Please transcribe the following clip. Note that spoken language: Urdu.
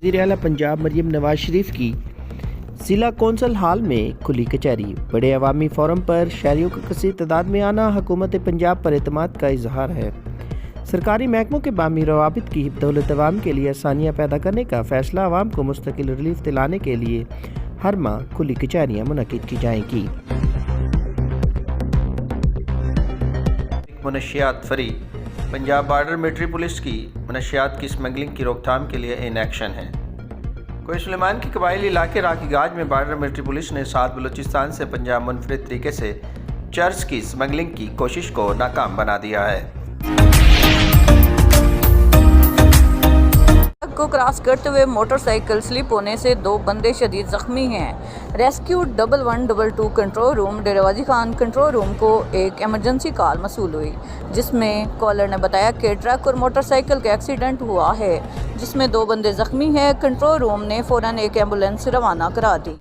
وزیر اعلیٰ پنجاب مریم نواز شریف کی ضلع کونسل ہال میں کھلی کچہری۔ بڑے عوامی فورم پر شہریوں کا کثیر تعداد میں آنا حکومت پنجاب پر اعتماد کا اظہار ہے۔ سرکاری محکموں کے باہمی روابط کی بدولت عوام کے لیے آسانیاں پیدا کرنے کا فیصلہ، عوام کو مستقل ریلیف دلانے کے لیے ہر ماہ کھلی کچہریاں منعقد کی جائیں گی۔ منشیات free Punjab border military police کی منشیات کی اسمگلنگ کی روک تھام کے لیے ان ایکشن ہے۔ کوہ سلیمان کے قبائلی علاقے راکی گاج میں بارڈر ملٹری پولیس نے ساتھ بلوچستان سے پنجاب منفرد طریقے سے چرس کی اسمگلنگ کی کوشش کو ناکام بنا دیا ہے۔ کو کراس کرتے ہوئے موٹر سائیکل سلپ ہونے سے 2 بندے شدید زخمی ہیں۔ Rescue 1122 control room Dera Ghazi Khan control room کو ایک ایمرجنسی کال موصول ہوئی، جس میں کالر نے بتایا کہ ٹرک اور موٹر سائیکل کا ایکسیڈنٹ ہوا ہے، جس میں 2 بندے زخمی ہیں۔ کنٹرول روم نے فوراً ایک ایمبولینس روانہ کرا دی۔